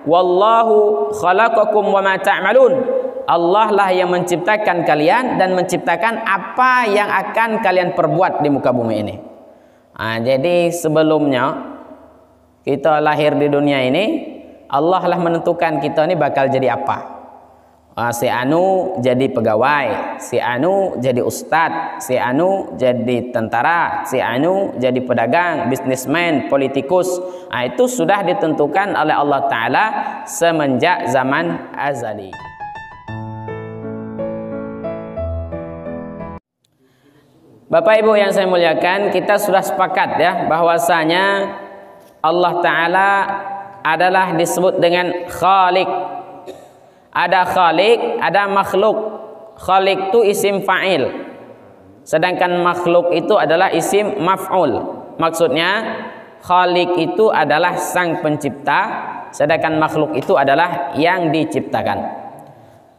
wallahu khalaqakum wa ma ta'malun. Allah lah yang menciptakan kalian dan menciptakan apa yang akan kalian perbuat di muka bumi ini. Jadi sebelumnya kita lahir di dunia ini, Allah lah menentukan kita ini bakal jadi apa. Si anu jadi pegawai, si anu jadi ustadz, si anu jadi tentara, si anu jadi pedagang, bisnismen, politikus. Itu sudah ditentukan oleh Allah Ta'ala semenjak zaman azali. Bapak Ibu yang saya muliakan, kita sudah sepakat ya bahwasanya Allah Ta'ala adalah disebut dengan Khaliq. Ada khalik, ada makhluk. Khalik itu isim fa'il, sedangkan makhluk itu adalah isim maf'ul. Maksudnya khalik itu adalah sang pencipta, sedangkan makhluk itu adalah yang diciptakan.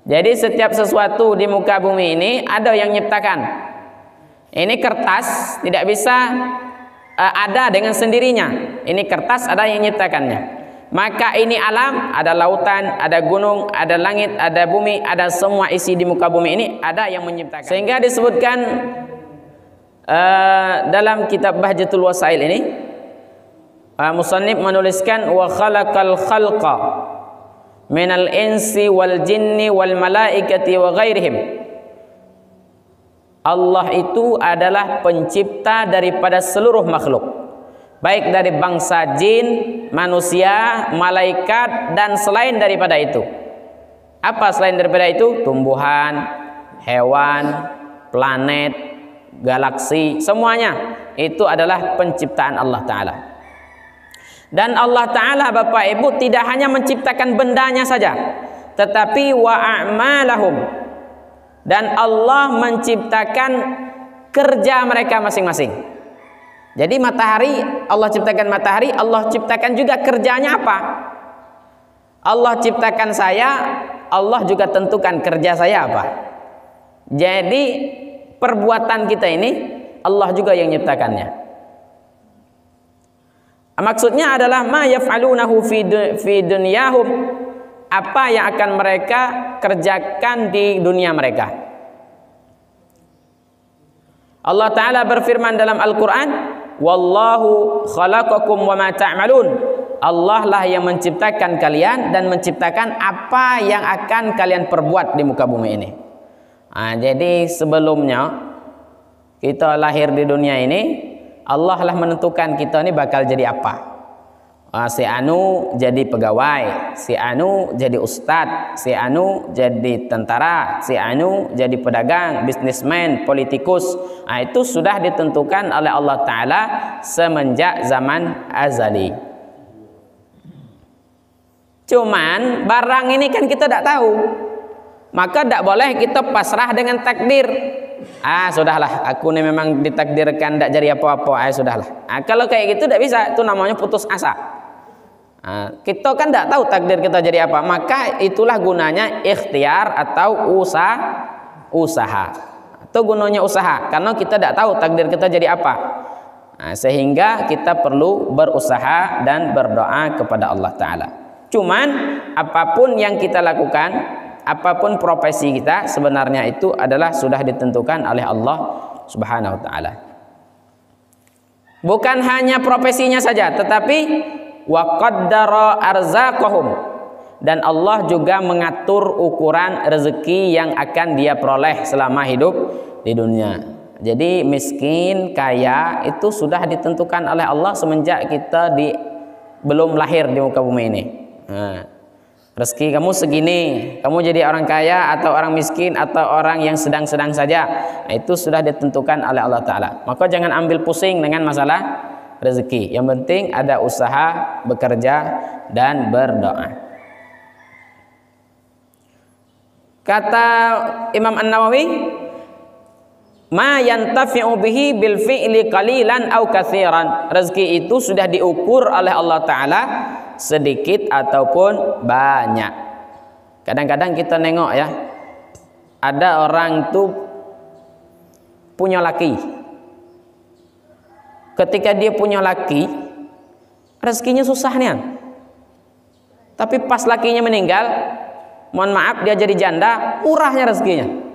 Jadi setiap sesuatu di muka bumi ini ada yang nyiptakan. Ini kertas tidak bisa ada dengan sendirinya. Ini kertas ada yang nyiptakannya. Maka ini alam, ada lautan, ada gunung, ada langit, ada bumi, ada semua isi di muka bumi ini ada yang menciptakan. Sehingga disebutkan dalam kitab Bahjatul Wasail ini, musannif menuliskan wa khalaqal khalqa minal insi wal jinni wal malaikati wa ghairihim. Allah itu adalah pencipta daripada seluruh makhluk, baik dari bangsa jin, manusia, malaikat, dan selain daripada itu. Apa selain daripada itu? Tumbuhan, hewan, planet, galaksi, semuanya itu adalah penciptaan Allah Ta'ala. Dan Allah Ta'ala, Bapak Ibu, tidak hanya menciptakan bendanya saja, tetapi wa a'malahum, dan Allah menciptakan kerja mereka masing-masing. Jadi matahari, Allah ciptakan matahari, Allah ciptakan juga kerjanya apa. Allah ciptakan saya, Allah juga tentukan kerja saya apa. Jadi perbuatan kita ini Allah juga yang menciptakannya. Maksudnya adalah ma yaf'alunahu fi dunyahum, apa yang akan mereka kerjakan di dunia mereka. Allah Ta'ala berfirman dalam Al-Quran, wallahu khalaqakum wa ma ta'malun. Allah lah yang menciptakan kalian dan menciptakan apa yang akan kalian perbuat di muka bumi ini. Jadi sebelumnya kita lahir di dunia ini, Allah lah menentukan kita ini bakal jadi apa. Si anu jadi pegawai, si anu jadi ustadz, si anu jadi tentara, si anu jadi pedagang, bisnismen, politikus. Itu sudah ditentukan oleh Allah Ta'ala semenjak zaman azali. Cuman barang ini kan kita tidak tahu, maka tidak boleh kita pasrah dengan takdir. Sudahlah, aku ini memang ditakdirkan tidak jadi apa-apa. Sudahlah. Kalau kayak gitu tidak bisa, itu namanya putus asa. Kita kan tidak tahu takdir kita jadi apa, maka itulah gunanya ikhtiar atau usaha. Itu gunanya usaha, karena kita tidak tahu takdir kita jadi apa. Sehingga kita perlu berusaha dan berdoa kepada Allah Ta'ala. Cuman apapun yang kita lakukan, apapun profesi kita, sebenarnya itu adalah sudah ditentukan oleh Allah Subhanahu wa Ta'ala. Bukan hanya profesinya saja, tetapi wa qaddara arzaqahum, dan Allah juga mengatur ukuran rezeki yang akan dia peroleh selama hidup di dunia. Jadi miskin, kaya itu sudah ditentukan oleh Allah semenjak kita belum lahir di muka bumi ini. Rezeki kamu segini, kamu jadi orang kaya atau orang miskin atau orang yang sedang-sedang saja, itu sudah ditentukan oleh Allah Ta'ala. Maka jangan ambil pusing dengan masalah rezeki. Yang penting ada usaha, bekerja, dan berdoa. Kata Imam An-Nawawi, ma yantafi'u bihi bil fi'li qalilan aw katsiran. Rezeki itu sudah diukur oleh Allah Ta'ala sedikit ataupun banyak. Kadang-kadang kita nengok ya, ada orang tuh punya laki. Ketika dia punya laki, rezekinya susah nih. Tapi pas lakinya meninggal, mohon maaf dia jadi janda, murahnya rezekinya.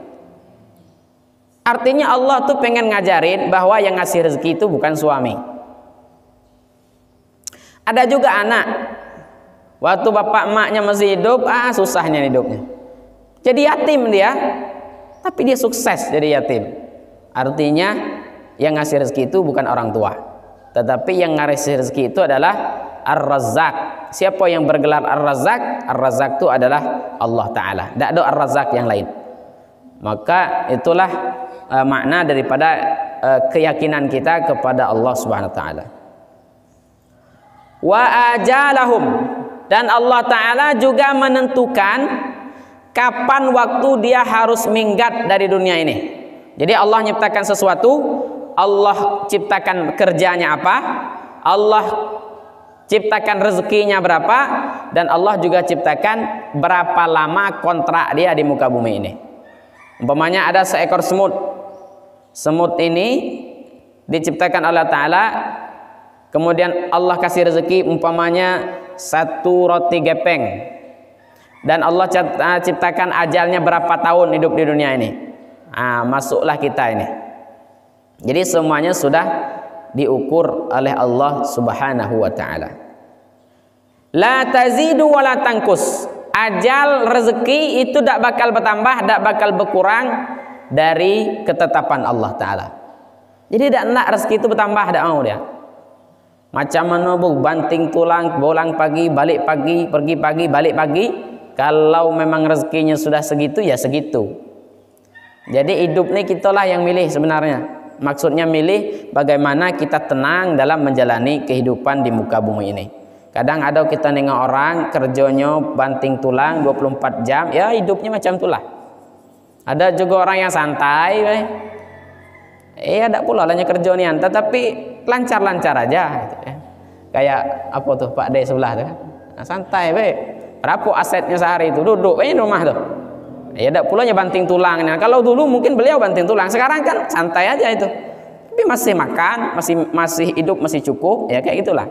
Artinya Allah tuh pengen ngajarin bahwa yang ngasih rezeki itu bukan suami. Ada juga anak, waktu bapak emaknya masih hidup, susahnya hidupnya. Jadi yatim dia, tapi dia sukses jadi yatim. Artinya yang ngasih rezeki itu bukan orang tua, tetapi yang ngasih rezeki itu adalah Ar-Razzaq. Siapa yang bergelar Ar-Razzaq? Ar-Razzaq itu adalah Allah Ta'ala, tidak ada Ar-Razzaq yang lain. Maka itulah makna daripada keyakinan kita kepada Allah Subhanahu Wa Ta'ala. Wa ajalahum, dan Allah Ta'ala juga menentukan kapan waktu dia harus minggat dari dunia ini. Jadi Allah menciptakan sesuatu, Allah ciptakan kerjanya apa, Allah ciptakan rezekinya berapa, dan Allah juga ciptakan berapa lama kontrak dia di muka bumi ini. Umpamanya ada seekor semut. Semut ini diciptakan Allah Ta'ala, kemudian Allah kasih rezeki umpamanya 1 roti gepeng, dan Allah ciptakan ajalnya berapa tahun hidup di dunia ini. Masuklah kita ini. Jadi semuanya sudah diukur oleh Allah Subhanahu wa Ta'ala. La tazidu wa la tangkus. Ajal rezeki itu tidak bakal bertambah, tidak bakal berkurang dari ketetapan Allah Ta'ala. Jadi tidak nak rezeki itu bertambah, tidak mau dia. Macam mana bu, banting tulang, bolang pagi, balik pagi, pergi pagi, balik pagi. Kalau memang rezekinya sudah segitu, ya segitu. Jadi hidup ini kitalah yang milih sebenarnya. Maksudnya milih bagaimana kita tenang dalam menjalani kehidupan di muka bumi ini. Kadang ada kita nengok orang kerjanya banting tulang 24 jam, ya hidupnya macam itulah. Ada juga orang yang santai, ada pula lahnya kerja nian, tetapi lancar-lancar aja. Gitu, ya. Kayak apa tuh Pak D sebelah tuh, santai, berapa asetnya sehari itu, duduk di rumah tuh. Ya ada pulanya banting tulang. Nah, kalau dulu mungkin beliau banting tulang, sekarang kan santai aja itu. Tapi masih makan, masih hidup, masih cukup, ya kayak gitulah.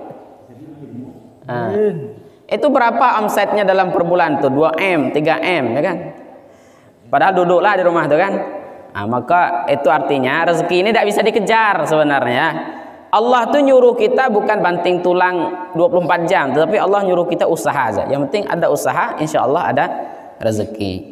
Itu berapa omsetnya dalam per bulan tuh? 2M, 3M, ya kan? Padahal duduklah di rumah tuh kan. Maka itu artinya rezeki ini tidak bisa dikejar sebenarnya. Allah tuh nyuruh kita bukan banting tulang 24 jam, tetapi Allah nyuruh kita usaha aja. Yang penting ada usaha, insya Allah ada rezeki.